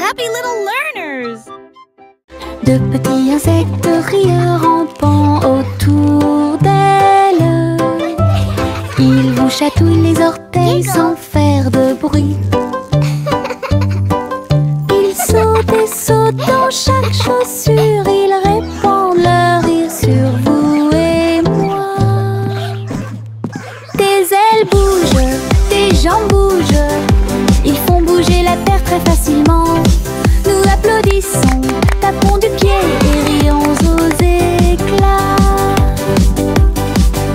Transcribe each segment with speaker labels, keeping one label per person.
Speaker 1: happy little learners.
Speaker 2: De petits insectes rieurs rampant autour d'elle. Ils vous chatouillent les orteils sans faire de bruit. Ils sautent et sautent dans chaque chaussure. Ils répandent leur rire sur vous et moi. Tes ailes bougent, tes jambes bougent. Ils font bouger la terre très facilement. Nous applaudissons, tapons du pied et rions aux éclats.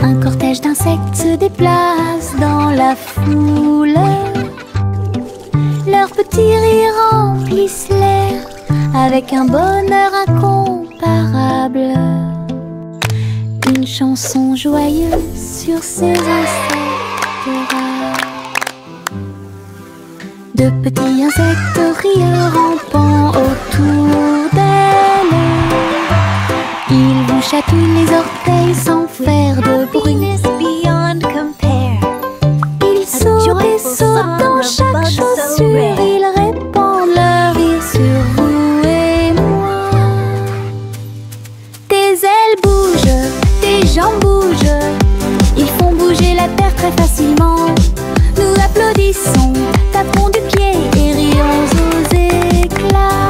Speaker 2: Un cortège d'insectes se déplace dans la foule. Leurs petits rires remplissent l'air avec un bonheur incomparable. Une chanson joyeuse sur ces insectes rares. De petits insectes rieurs rampant autour d'elle. Ils vous chatouillent les orteils sans faire de bruit. Ils sautent et sautent dans chaque chaussure. Ils répandent leur rire sur vous et moi. Tes ailes bougent, tes jambes bougent. Ils font bouger la terre très facilement. Nous applaudissons, tapons du pied et rions aux éclats.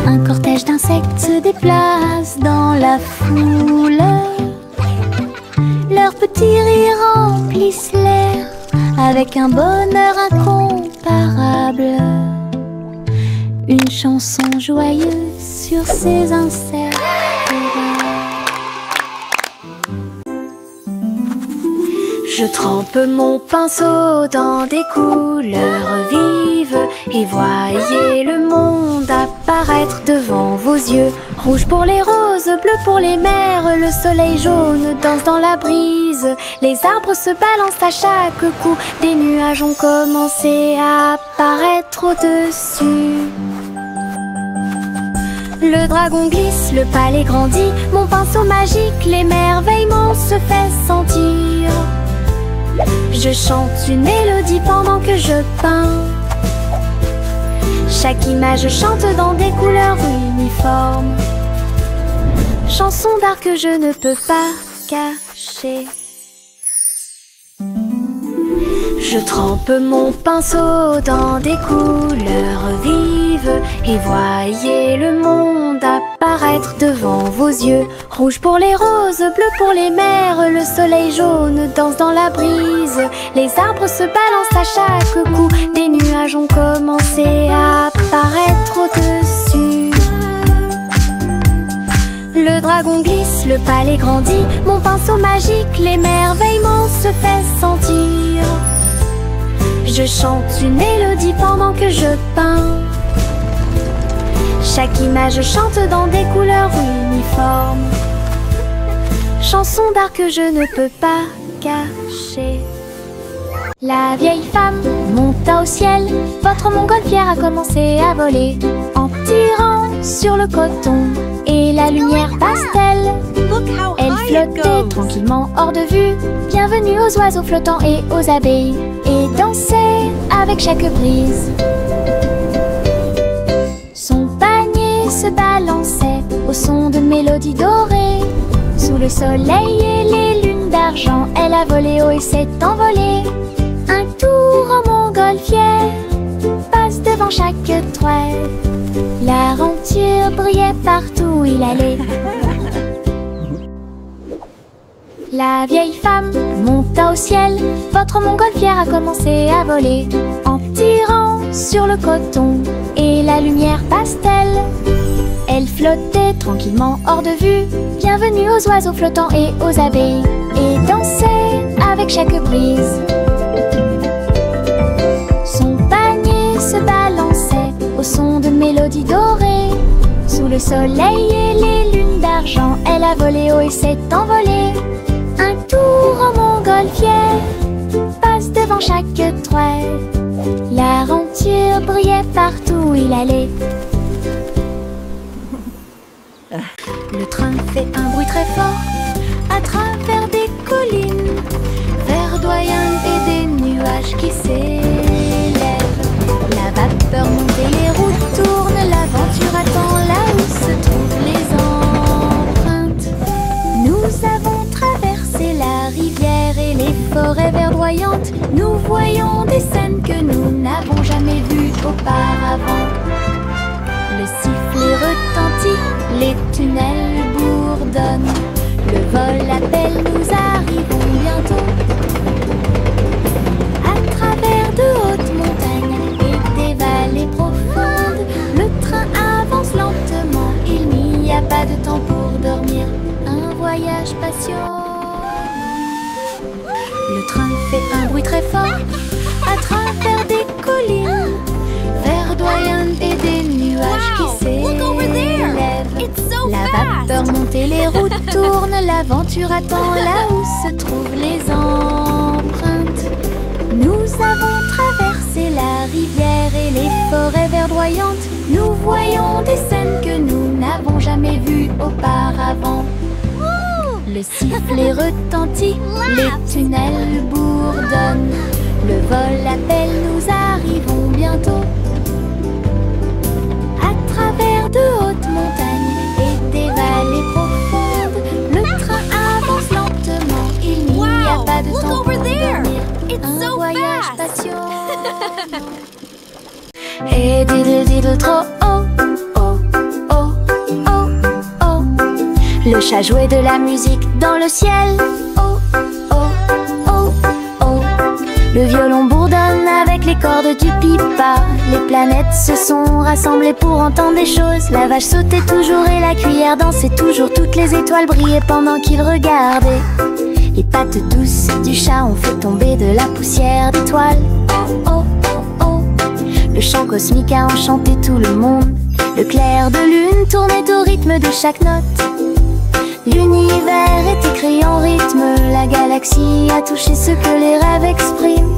Speaker 2: Un cortège d'insectes se déplace dans la foule. Leurs petits rires remplissent l'air avec un bonheur incomparable. Une chanson joyeuse sur ces insectes rares.
Speaker 3: Je trempe mon pinceau dans des couleurs vives et voyez le monde apparaître devant vos yeux. Rouge pour les roses, bleu pour les mers, le soleil jaune danse dans la brise. Les arbres se balancent à chaque coup, des nuages ont commencé à apparaître au-dessus. Le dragon glisse, le palais grandit, mon pinceau magique, l'émerveillement se fait sentir. Je chante une mélodie pendant que je peins. Chaque image chante dans des couleurs uniformes. Chanson d'art que je ne peux pas cacher. Je trempe mon pinceau dans des couleurs vives et voyez le monde apparaître devant vos yeux. Rouge pour les roses, bleu pour les mers, le soleil jaune danse dans la brise. Les arbres se balancent à chaque coup, des nuages ont commencé à apparaître au-dessus. Le dragon glisse, le palais grandit, mon pinceau magique, l'émerveillement se fait sentir. Je chante une mélodie pendant que je peins. Chaque image chante dans des couleurs uniformes. Chanson d'art que je ne peux pas cacher. La vieille femme monta au ciel, votre montgolfière a commencé à voler, en tirant sur le coton et la lumière pastel. Elle flottait tranquillement hors de vue. Bienvenue aux oiseaux flottants et aux abeilles, et dansait avec chaque brise. Son panier se balançait au son de mélodies dorées. Sous le soleil et les lunes d'argent, elle a volé haut et s'est envolée. Un tour en montgolfière passe devant chaque trait. La renture brillait partout où il allait. La vieille femme monta au ciel, votre montgolfière a commencé à voler, en tirant sur le coton et la lumière pastel. Elle flottait tranquillement hors de vue. Bienvenue aux oiseaux flottants et aux abeilles, et dansait avec chaque brise. Son panier se balançait au son de mélodies dorées. Sous le soleil et les lunes d'argent, elle a volé haut et s'est envolée. Un tour en montgolfière passe devant chaque trait. La renture brillait partout où il allait. Le train fait un bruit très fort à travers des collines verdoyantes et des nuages qui s'élèvent. La vapeur monte
Speaker 2: nous voyons des scènes que nous n'avons jamais vues auparavant. Le sifflet retentit, les tunnels bourdonnent. Le vol appelle, nous arrivons bientôt. À travers de hautes montagnes et des vallées profondes, le train avance lentement, il n'y a pas de temps pour dormir. Un voyage patient. Le train fait un bruit très fort à travers des collines verdoyantes et des nuages qui s'élèvent. La vapeur monte et les routes tournent, l'aventure attend là où se trouvent les empreintes. Nous avons traversé la rivière et les forêts verdoyantes. Nous voyons des scènes que nous n'avons jamais vues auparavant. Le sifflet retentit, les tunnels bourdonnent. Le vol appelle, nous arrivons bientôt. À travers de hautes montagnes et des vallées profondes, le train avance lentement, il n'y a pas de temps pour dormir. Un voyage patient. Et diddle diddle trop oh, oh, oh, oh, oh. Le chat jouait de la musique dans le ciel. Oh, oh, oh, oh. Le violon bourdonne avec les cordes du pipa. Les planètes se sont rassemblées pour entendre des choses. La vache sautait toujours et la cuillère dansait toujours. Toutes les étoiles brillaient pendant qu'ils regardaient. Les pattes douces du chat ont fait tomber de la poussière d'étoiles. Oh, oh, oh, oh. Le chant cosmique a enchanté tout le monde. Le clair de lune tournait au rythme de chaque note. L'univers est écrit en rythme. La galaxie a touché ce que les rêves expriment.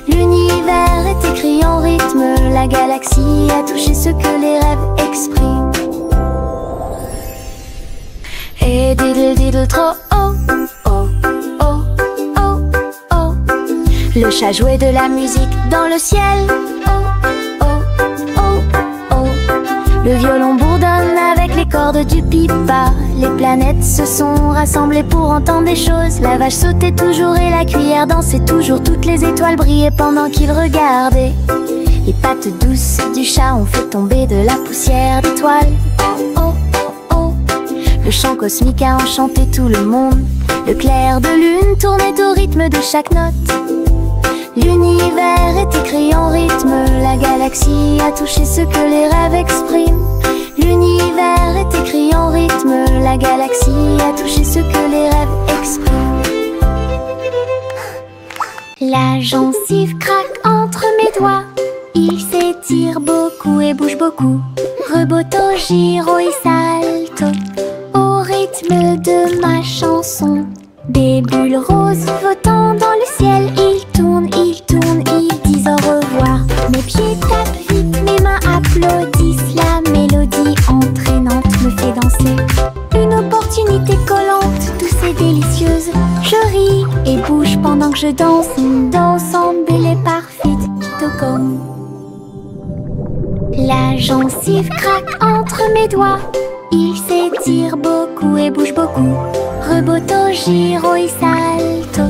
Speaker 2: L'univers est écrit en rythme. La galaxie a touché ce que les rêves expriment. Et diddle diddle trop oh, oh, oh, oh, oh. Le chat jouait de la musique dans le ciel. Oh, oh, oh, oh. Le violon bourdonne avec les cordes du pipa. Les planètes se sont rassemblées pour entendre des choses. La vache sautait toujours et la cuillère dansait toujours. Toutes les étoiles brillaient pendant qu'ils regardaient. Les pattes douces du chat ont fait tomber de la poussière d'étoiles. Oh, oh, oh, oh. Le chant cosmique a enchanté tout le monde. Le clair de lune tournait au rythme de chaque note. L'univers est écrit en rythme. La galaxie a touché ce que les rêves expriment. L'univers est écrit en rythme. La galaxie a touché ce que les rêves expriment. La gencive craque entre mes doigts. Il s'étire beaucoup et bouge beaucoup. Reboto, giro et salto au rythme de ma chanson. Des bulles roses flottant dans le ciel. Ils tournent, ils disent au revoir. Mes pieds tapent vite, mes mains applaudissent. La mélodie entraînante me fait danser. Une opportunité collante, douce et délicieuse. Je ris et bouge pendant que je danse. Dansant, belle et parfaite, tout comme. La gencive craque entre mes doigts. Il s'étire beaucoup et bouge beaucoup. Reboto, giro et salto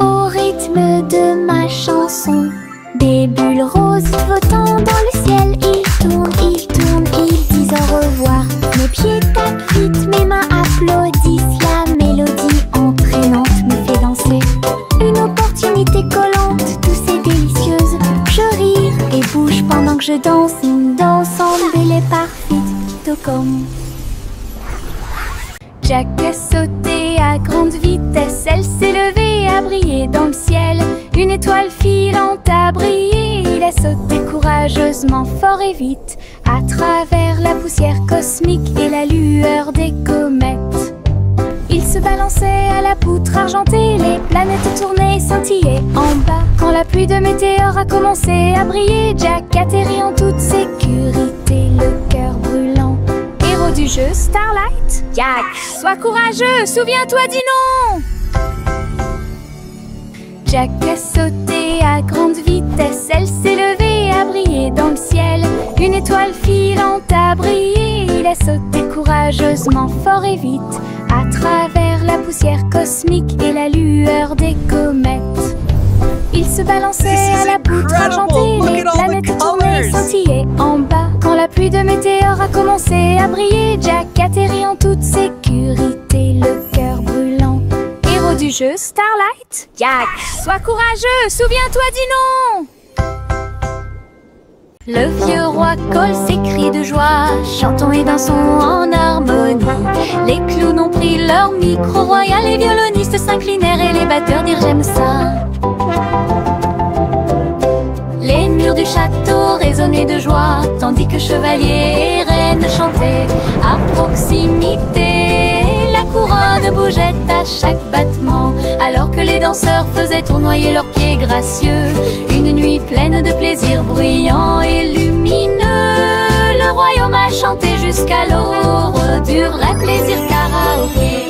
Speaker 2: au rythme de ma chanson. Des bulles roses flottant dans le ciel. Ils tournent, ils disent au revoir. Mes pieds tapent vite, mes mains applaudissent. La mélodie entraînante me fait danser. Une opportunité collante, douce et délicieuse. Je ris et bouge pendant que je danse. Dansant, belle et parfaite, tout comme. Jack a sauté à grande vitesse. Elle s'est levée, a brillé dans le ciel. Une étoile filante a brillé. Il a sauté courageusement, fort et vite, à travers la poussière cosmique et la lueur des comètes. Il se balançait à la poutre argentée. Les planètes tournaient, scintillaient en bas. Quand la pluie de météores a commencé à briller, Jack atterrit en toute sécurité, le cœur brûlant. Héros du jeu Starlight, Jack, sois courageux, souviens-toi du nom. Jack a sauté à grande vitesse. Elle s'est levée, a brillé dans le ciel. Une étoile filante a brillé. Il a sauté courageusement, fort et vite, à travers la poussière cosmique et la lueur des comètes.
Speaker 3: Il se balançait à la poutre argentée, les planètes tournaient, scintillaient en bas. Quand la pluie de météores a commencé à briller, Jack atterrit en toute sécurité, le cœur brûlant. Héros du jeu Starlight, Jack, sois courageux, souviens-toi du nom. Le vieux roi Cole s'écrie de joie, chantons et dansons en harmonie. Les clowns ont pris leur micro royal, les violonistes s'inclinèrent et les batteurs dirent j'aime ça. Les murs du château résonnaient de joie, tandis que chevaliers et reines chantaient à proximité. La couronne bougeait à chaque battement, alors que les danseurs faisaient tournoyer leurs pieds gracieux. Une nuit pleine de plaisir bruyant et lumineux, le royaume a chanté jusqu'à l'aube du vrai plaisir karaoké.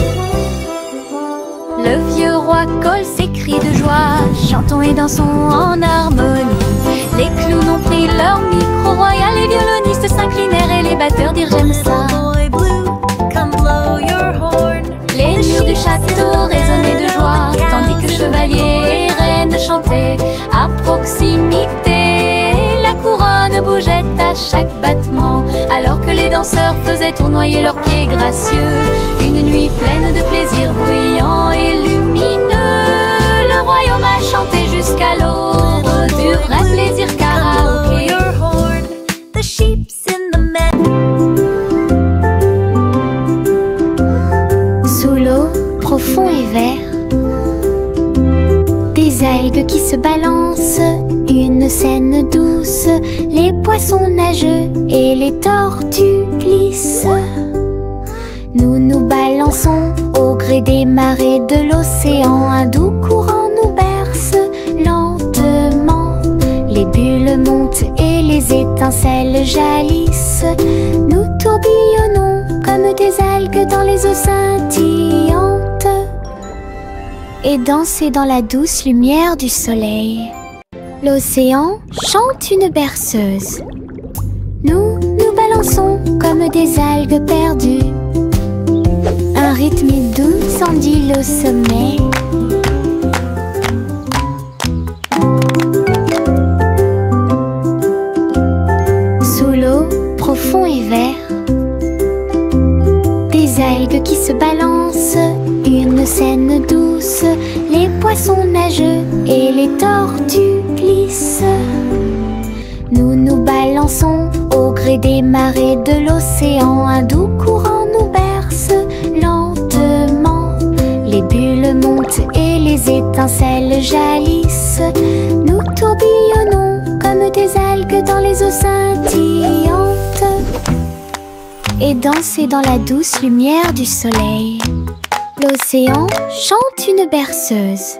Speaker 3: Le vieux roi Cole s'écrie de joie, chantons et dansons en harmonie. Les clowns ont pris leur micro royal, les violonistes s'inclinèrent et les batteurs dirent j'aime ça. Les murs du château résonnaient de joie, tandis que chevaliers et reines chantaient à proximité. La couronne bougeait à chaque battement, alors que les danseurs faisaient tournoyer leurs pieds gracieux. Une nuit pleine de plaisir bruyant et lumineux, le royaume a chanté jusqu'à l'aube du vrai plaisir karaoké. Sous l'eau, profond et vert, des algues qui se balancent, une scène douce, les poissons nageux et les tortues glissent. Nous nous balançons au gré des marées de l'océan, un doux courant nous berce lentement. Les bulles montent et les étincelles jaillissent. Nous tourbillonnons comme des algues dans les eaux scintillantes et danser dans la douce lumière du soleil. L'océan chante une berceuse. Nous nous balançons comme des algues perdues. Un rythme doux s'endile au sommet. Sous l'eau, profond et vert, des algues qui se balancent, une scène douce, les poissons nageux et les tortues glissent. Nous nous balançons au gré des marées de l'océan, un doux courant nous berce lentement. Les bulles montent et les étincelles jaillissent. Nous tourbillonnons comme des algues dans les eaux scintillantes et danser dans la douce lumière du soleil. L'océan chante une berceuse.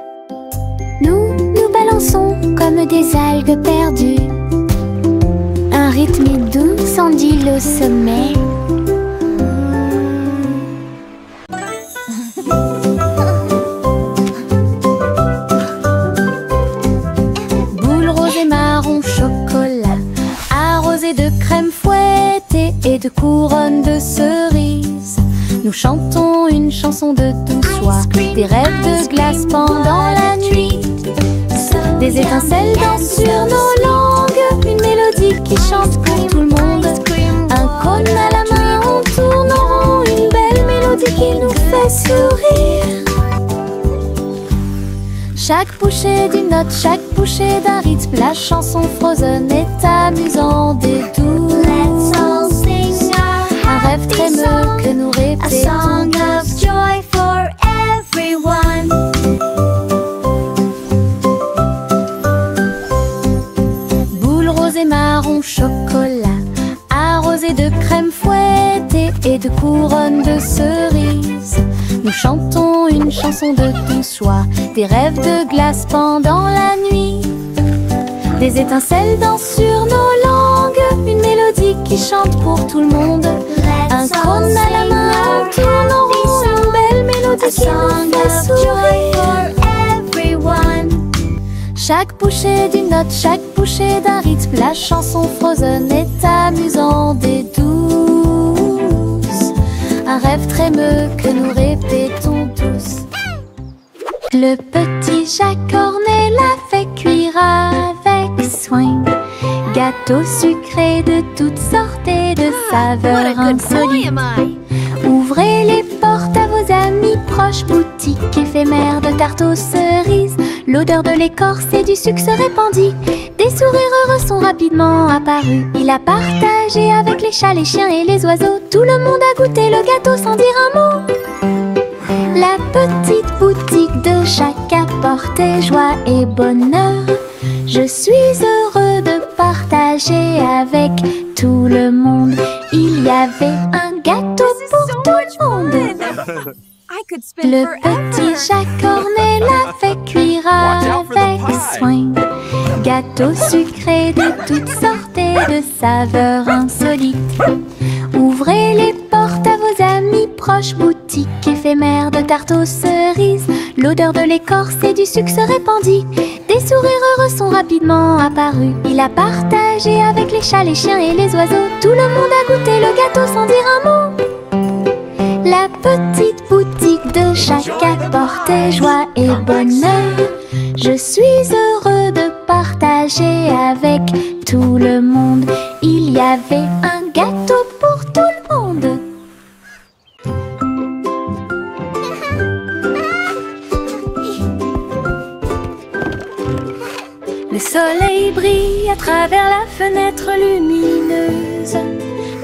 Speaker 3: Nous nous balançons comme des algues perdues. Un rythme doux s'endile au sommet. Boule rose et marron chocolat, arrosé de crème fouettée et de couronne de cerises. Nous chantons une chanson de douce soie, des rêves de glace pendant la nuit. Des étincelles dansent sur nos langues, une mélodie qui chante pour tout le monde. Un cône à la main, on tourne en rond, une belle mélodie qui nous fait sourire. Chaque bouchée d'une note, chaque bouchée d'un rythme, la chanson Frozen est amusante et douce. Un rêve trémeux que nous répétons. A song of joy for everyone. Boule rose et marron chocolat, arrosé de crème fouettée et de couronne de cerises. Nous chantons une chanson de douce soie, des rêves de glace pendant la nuit. Des étincelles dansent sur nos langues, une mélodie qui chante pour tout le monde. Un cône à la main, on tourne en rond, une belle mélodie qui nous fait sourire. Chaque bouchée d'une note, chaque bouchée d'un rythme, la chanson Frozen est amusante et douce. Un rêve trémeux que nous répétons tous. Le petit Jacques Cornet l'a fait cuire avec soin. Gâteau sucré de toutes sortes et de saveurs insolites. Ouvrez les portes à vos amis proches, boutique éphémère de tarte aux cerises. L'odeur de l'écorce et du sucre se répandit. Des sourires heureux sont rapidement apparus. Il a partagé avec les chats, les chiens et les oiseaux. Tout le monde a goûté le gâteau sans dire un mot. La petite boutique de Jacques apportait joie et bonheur. Je suis heureux de partager avec tout le monde. Il y avait un gâteau pour tout le monde. Le petit Jacques Cornet l'a fait cuire avec soin. Gâteau sucré de toutes sortes et de saveurs insolites. Ouvrez les portes à vos amis proches, boutique éphémère de tarte aux cerises. L'odeur de l'écorce et du sucre se répandit. Des sourires heureux sont rapidement apparus. Il a partagé avec les chats, les chiens et les oiseaux. Tout le monde a goûté le gâteau sans dire un mot. La petite boutique de Jacques apportait joie et bonheur. Je suis heureux de partager avec tout le monde. Il y avait un gâteau pour tout le monde. Le soleil brille à travers la fenêtre lumineuse.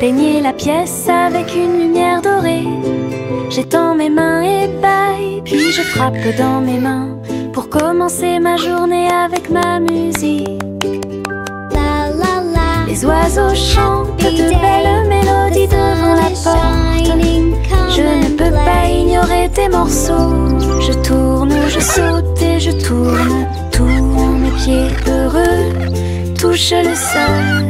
Speaker 3: Peignez la pièce avec une lumière dorée. J'étends mes mains et bâille, puis je frappe dans mes mains pour commencer ma journée avec ma musique.
Speaker 2: La la la.
Speaker 3: Les oiseaux chantent de belles mélodies devant la porte. Je ne peux pas ignorer tes morceaux. Je tourne, je saute et je tourne. Tous mes pieds heureux touchent le sol.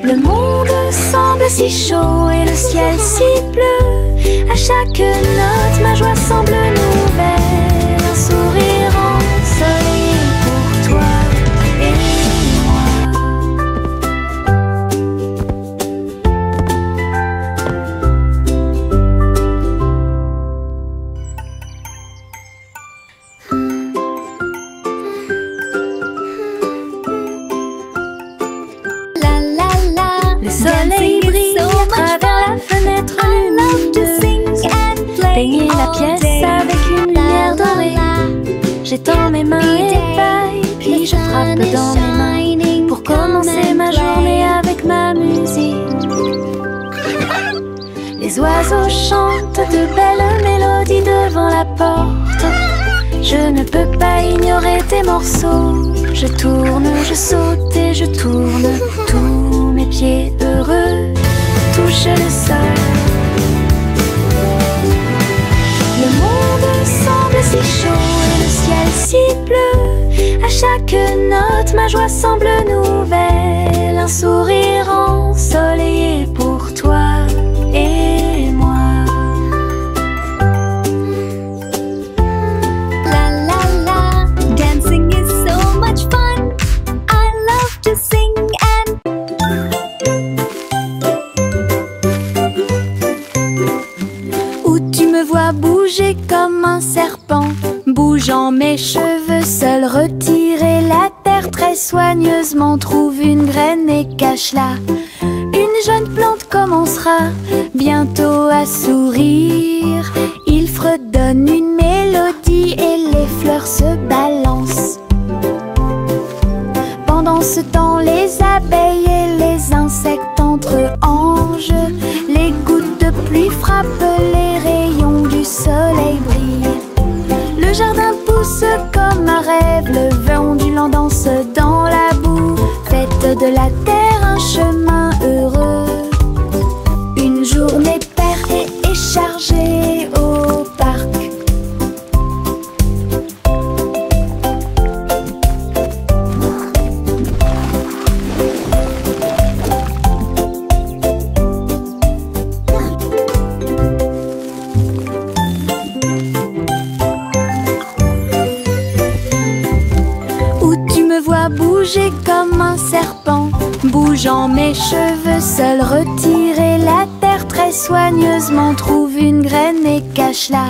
Speaker 3: Le monde semble si chaud et le ciel si bleu. À chaque note, ma joie semble nouvelle. Un sourire ensoleillé pour toi et moi.
Speaker 2: La la la.
Speaker 3: Le soleil brille à travers la fenêtre lumineuse. Peignez la pièce avec une lumière dorée. J'étends mes mains et bâille, puis je frappe dans mes mains pour commencer ma journée avec ma musique. Les oiseaux chantent de belles mélodies devant la porte. Je ne peux pas ignorer tes morceaux. Je tourne, je saute et je tourne. Tous mes pieds heureux touchent le sol. Le monde semble si chaud et le ciel si bleu. À chaque note, ma joie semble nouvelle. Un sourire ensoleillé pour toi et moi.
Speaker 2: La la la. Dancing is so much fun. I love to sing and
Speaker 3: Où tu me vois bouger comme un serpent, bougeant mes cheveux, seul retirer la terre très soigneusement. Trouve une graine et cache-la. Une jeune plante commencera bientôt à sourire. Il fredonne une mélodie et les fleurs se balancent. Pendant ce temps, les abeilles et les insectes entrent en jeu. Les gouttes de pluie frappent, les rayons du soleil brillent. Le jardin pousse comme un rêve, le vent ondulant danse dans la boue. Faites de la terre un chemin heureux. Une journée paire et chargée au parc. Où tu me vois bouger comme un serpent, bougeant mes cheveux, seul retirer la terre très soigneusement. Trouve une graine et cache-la.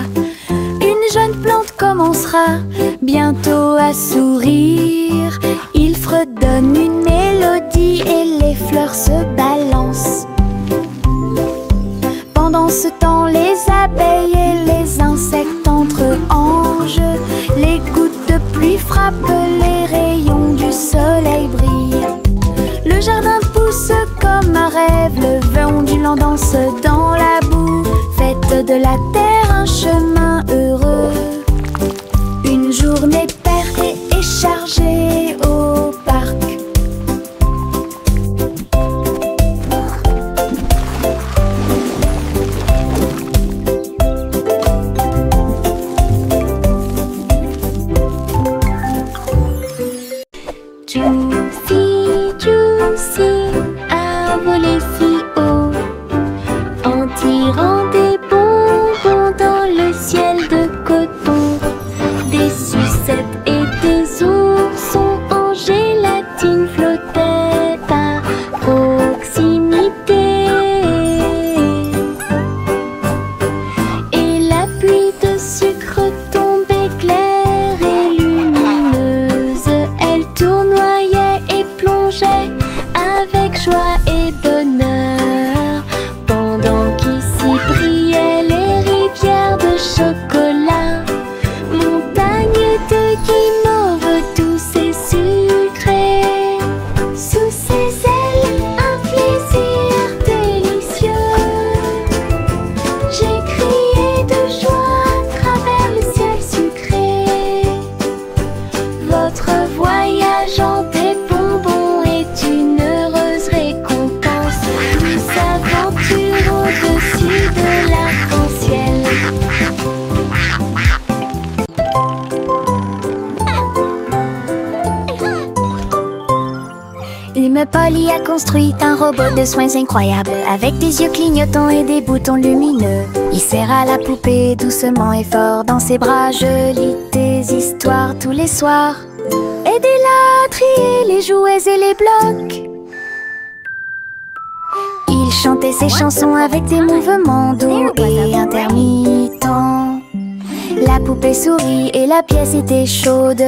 Speaker 2: jeune plante commencera bientôt à sourire. Il fredonne une mélodie et les fleurs se balancent. Pendant ce temps, les abeilles et les insectes entrent en jeu. Les gouttes de pluie frappent, les rayons du soleil brillent. Le jardin pousse comme un rêve, le vent ondulant danse dans la boue. Faites de la terre un chemin heureux. Une journée paire et chargée au parc. Juicy a volé si haut en tirant des bonbons dans le ciel de coton. Des sucettes et des oursons en gélatine flottaient à proximité. Et la pluie de sucre tombait claire et lumineuse. Elle tournoyait et plongeait avec joie et bonheur, pendant qu'ici brillaient les rivières de chocolat, montagnes de guimauve douces et sucrées. Sous ses ailes, un plaisir délicieux. J'ai crié de joie à travers le ciel sucré. Votre voyage en des bonbons est une heureuse récompense. Nous aventure au-dessus de l'arc-en-ciel. Lime Polly a construit un robot de soins incroyable, avec des yeux clignotants et des boutons lumineux. Il serre à la poupée doucement et fort dans ses bras. Je lis des histoires tous les soirs. Aidez-la à trier les jouets et les blocs. Il chantait ses chansons avec des mouvements doux et intermittents. La poupée sourit et la pièce était chaude.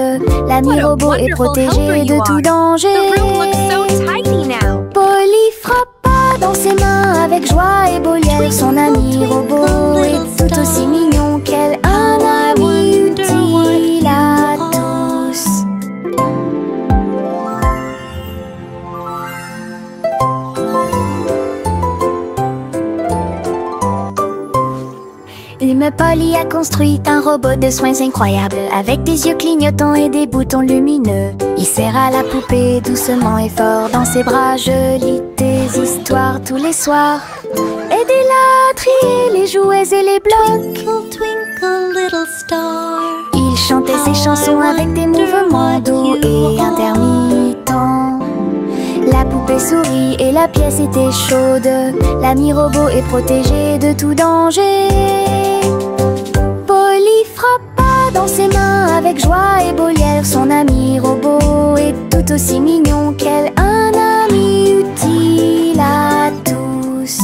Speaker 2: L'ami robot est protégé de tout danger. Polly frappa dans ses mains avec joie et Bolière. Son ami robot est tout aussi mignon qu'elle. Un ami utile à tous. Lime Polly a construit un robot de soins incroyable, avec des yeux clignotants et des boutons lumineux. Il serre à la poupée doucement et fort dans ses bras. Je lis des histoires tous les soirs. Aidez-la à trier les jouets et les blocs. Twinkle, twinkle, little star. Il chantait ses chansons avec des mouvements doux et intermittents. La poupée sourit et la pièce était chaude. L'ami robot est protégé de tout danger. Polly frappa dans ses mains avec joie et Bolière. Son ami robot est tout aussi mignon qu'elle. Un ami utile à tous.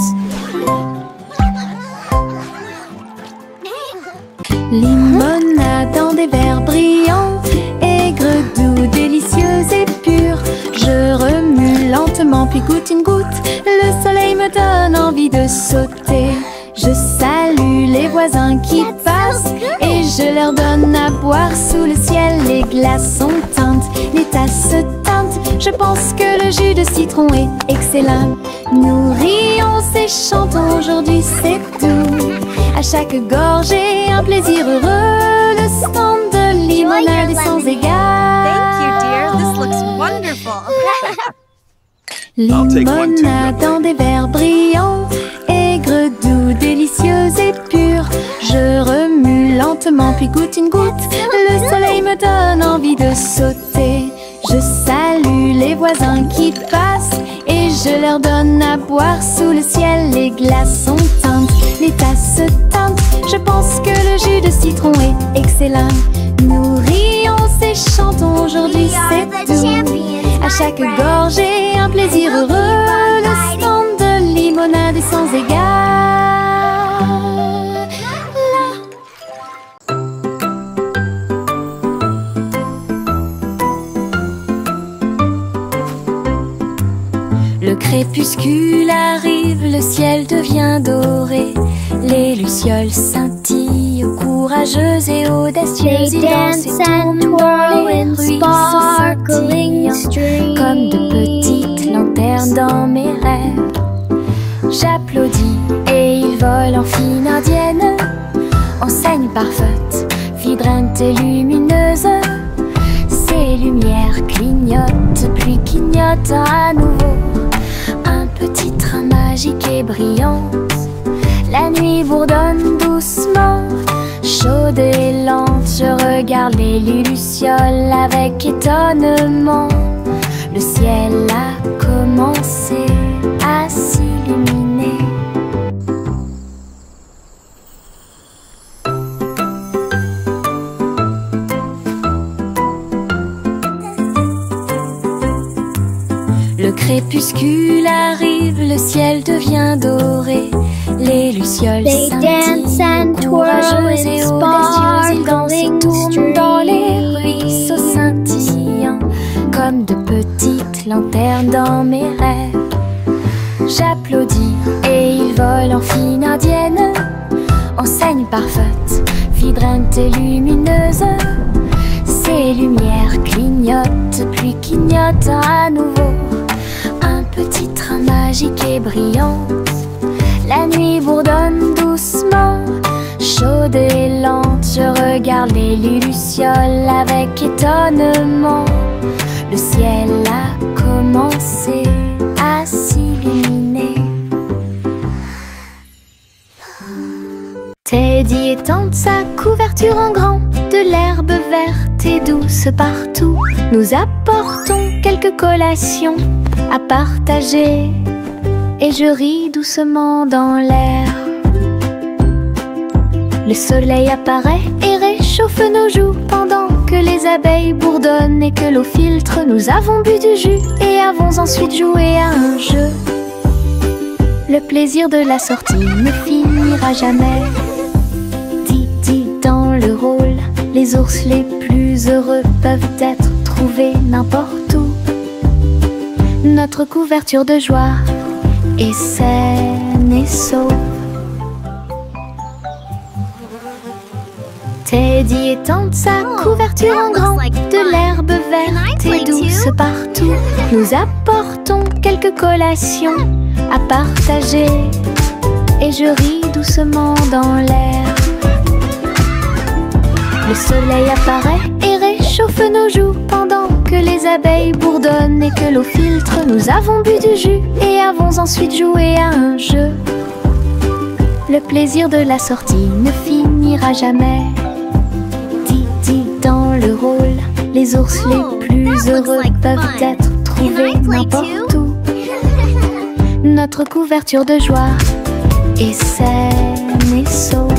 Speaker 2: Limonade dans des verres brillants, aigre, doux, délicieuse et pure. Je remue lentement puis goûte une goutte. Le soleil me donne envie de sauter. Je salue les voisins qui passent et je leur donne à boire sous le ciel. Les glaçons teintent, les tasses se teintent. Je pense que le jus de citron est excellent. Nous rions et chantons, aujourd'hui c'est tout. À chaque gorgée, un plaisir heureux. Le stand de limonade est sans égal.
Speaker 1: Thank you, dear. This looks wonderful.
Speaker 2: Limonade dans des verres brillants, aigre, doux, délicieuse et pure. Je remue lentement puis goûte une goutte. Le soleil me donne envie de sauter. Je salue les voisins qui passent et je leur donne à boire sous le ciel. Les glaçons teintent, les tasses se teintent. Je pense que le jus de citron est excellent. Nous rions et chantons, aujourd'hui c'est tout. À chaque gorgée, un plaisir heureux. Le stand de limonade est sans égal.
Speaker 3: crépuscule arrive, le ciel devient doré. Les lucioles scintillent, courageuses et audacieuses.
Speaker 2: They
Speaker 3: Ils dansent
Speaker 2: dance
Speaker 3: et
Speaker 2: and
Speaker 3: tournent dans
Speaker 2: twirl
Speaker 3: les
Speaker 2: in
Speaker 3: ruisseaux
Speaker 2: sparkling
Speaker 3: scintillants,
Speaker 2: streams.
Speaker 3: comme de petites lanternes dans mes rêves. J'applaudis et ils volent en file indienne, enseigne parfaite, vibrante et lumineuse. Ces lumières clignotent, puis clignotent à nouveau. Un petit train magique et brillant. La nuit bourdonne doucement, chaude et lente. Je regarde les lucioles avec étonnement. Le ciel a commencé à s'illuminer. Le crépuscule arrive, le ciel devient doré. Les lucioles
Speaker 2: They dance and
Speaker 3: scintillent,
Speaker 2: twirl
Speaker 3: courageuses et
Speaker 2: in
Speaker 3: audacieuses. Ils dansent et
Speaker 2: sparkling
Speaker 3: tournent dans les ruisseaux
Speaker 2: streams.
Speaker 3: scintillants, comme de petites lanternes dans mes rêves. J'applaudis et ils volent en file indienne, enseigne parfaite, vibrante et lumineuse. Ces lumières clignotent, puis clignotent à nouveau. Un petit train magique et brillant. La nuit bourdonne doucement, chaude et lente. Je regarde les lucioles avec étonnement. Le ciel a commencé à s'illuminer. Teddy étend sa couverture en grand, de l'herbe verte et douce partout. Nous apportons quelques collations à partager, et je ris doucement dans l'air. Le soleil apparaît et réchauffe nos joues, pendant que les abeilles bourdonnent et que l'eau filtre. Nous avons bu du jus et avons ensuite joué à un jeu. Le plaisir de la sortie ne finira jamais. Didi dans le rôle, les ours les plus heureux peuvent être trouvés n'importe où. Notre couverture de joie est saine et sauve. Teddy étend sa couverture en grand, de l'herbe verte et douce partout. Nous apportons quelques collations à partager, et je ris doucement dans l'air. Le soleil apparaît et réchauffe nos joues, pendant que les abeilles bourdonnent et que l'eau filtre. Nous avons bu du jus et avons ensuite joué à un jeu. Le plaisir de la sortie ne finira jamais. Didi dans le rôle, les ours les plus heureux peuvent être trouvés n'importe où. Notre couverture de joie est saine et sauve.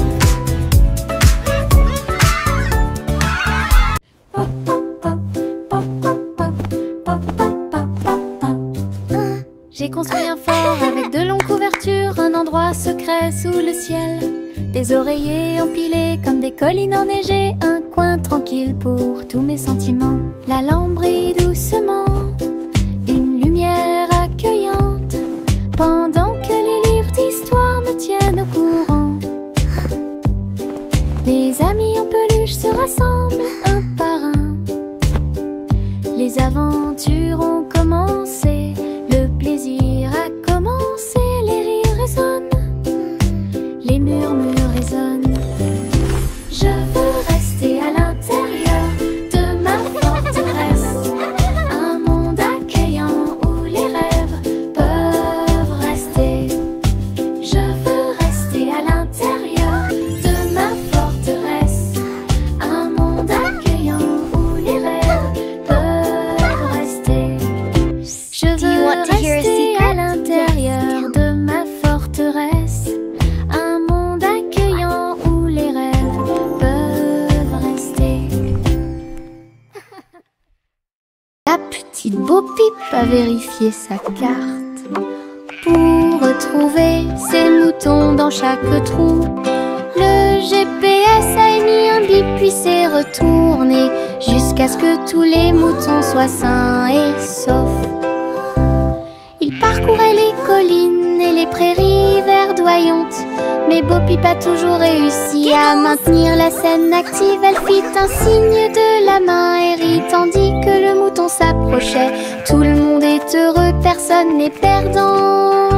Speaker 3: J'ai construit un fort avec de longues couvertures, un endroit secret sous le ciel. Des oreillers empilés comme des collines enneigées, un coin tranquille pour tous mes sentiments. La lampe brille doucement, une lumière accueillante, pendant que les livres d'histoire me tiennent au courant. Les amis en peluche se rassemblent un par un. Les aventures ont commencé, le plaisir a commencé, les rires résonnent, les murmures résonnent. Je veux rester à l'intérieur de ma forteresse, un monde accueillant où les rêves peuvent rester. Je veux rester à l'intérieur de ma forteresse, un monde accueillant où les rêves peuvent rester. Je veux rester à l'intérieur de ma forteresse, un monde accueillant où les rêves peuvent rester. La petite Bo-Peep a vérifié sa carte pour retrouver ses moutons dans chaque trou. Le GPS a émis un bip puis s'est retourné jusqu'à ce que tous les moutons soient sains et saufs. Il parcourt parcourait les collines et les prairies verdoyantes. Mais Bo Peep a toujours réussi à maintenir la scène active. Elle fit un signe de la main et rit tandis que le mouton s'approchait. Tout le monde est heureux, personne n'est perdant,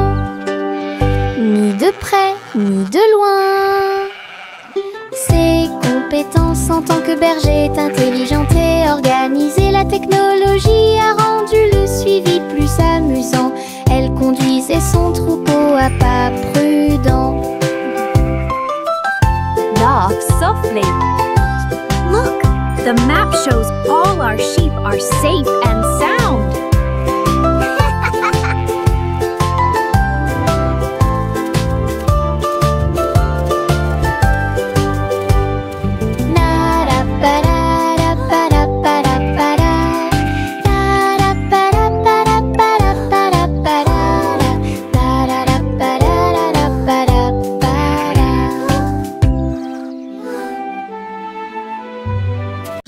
Speaker 3: ni de près, ni de loin. Ses compétences en tant que berger est intelligente et organisée. La technologie a rendu le suivi plus amusant. Elle conduisait son troupeau à pas prudents.
Speaker 1: Walk softly. Look, the map shows all our sheep are safe and sound.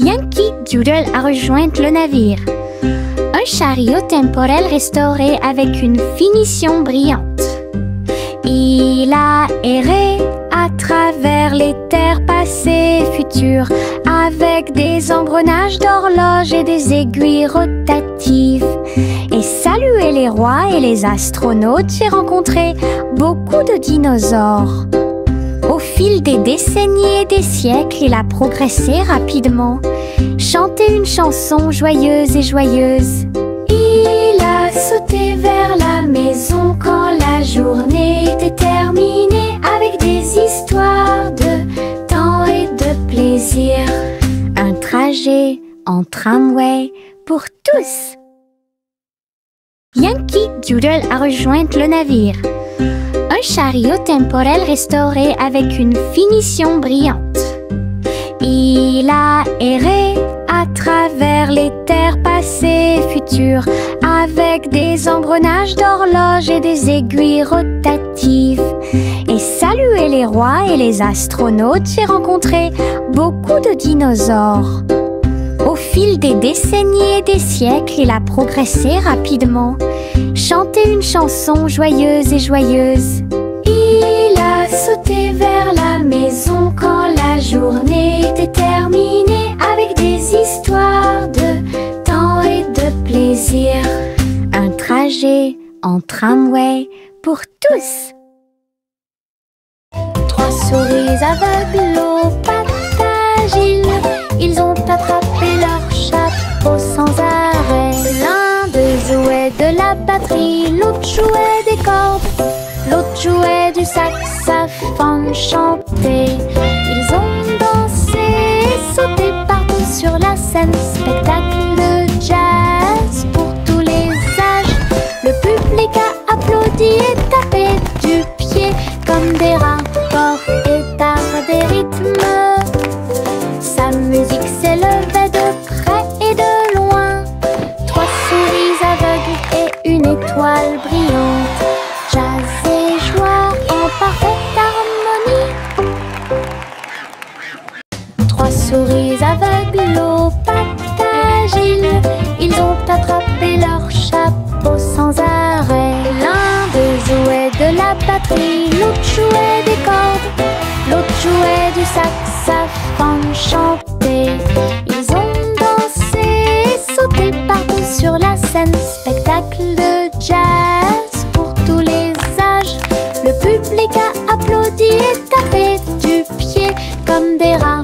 Speaker 3: Yankee Doodle a rejoint le navire. Un chariot temporel restauré avec une finition brillante. Il a erré à travers les terres passées et futures, avec des engrenages d'horloge et des aiguilles rotatives. Et salué les rois et les astronautes, j'ai rencontré beaucoup de dinosaures. Au fil des décennies et des siècles, il a progressé rapidement, chanté une chanson joyeuse et joyeuse. Il a sauté vers la maison quand la journée était terminée, avec des histoires de temps et de plaisir. Un trajet en tramway pour tous. Yankee Doodle a rejoint le navire. Un chariot temporel restauré avec une finition brillante. Il a erré à travers les terres passées et futures, avec des engrenages d'horloge et des aiguilles rotatives. Et salué les rois et les astronautes, j'ai rencontré beaucoup de dinosaures. Au fil des décennies et des siècles, il a progressé rapidement, chanté une chanson joyeuse et joyeuse. Il a sauté vers la maison quand la journée était terminée, avec des histoires de temps et de plaisir. Un trajet en tramway pour tous. Trois souris aveugles aux pattes agiles, ils ont attrapé leur chapeau sans arrêt. L'un d'eux jouait de la batterie, l'autre jouait des cordes, l'autre jouait du saxophone chanté. Ils ont dansé et sauté partout sur la scène, spectacle de jazz pour tous les âges. Le public a applaudi et tapé du pied comme des rapports et d'art des rythmes. Sa musique s'élevait de près et de loin. Trois souris aveugles et une étoile brillante. Jazz et joie en parfaite harmonie. Trois souris aveugles aux pattes agiles, ils ont attrapé leur chapeau sans arrêt. L'un d'eux jouait de la batterie, l'autre jouait des cordes, l'autre jouait du saxophone chanté. Ils ont dansé et sauté partout sur la scène, spectacle de jazz pour tous les âges. Le public a applaudi et tapé du pied comme des rats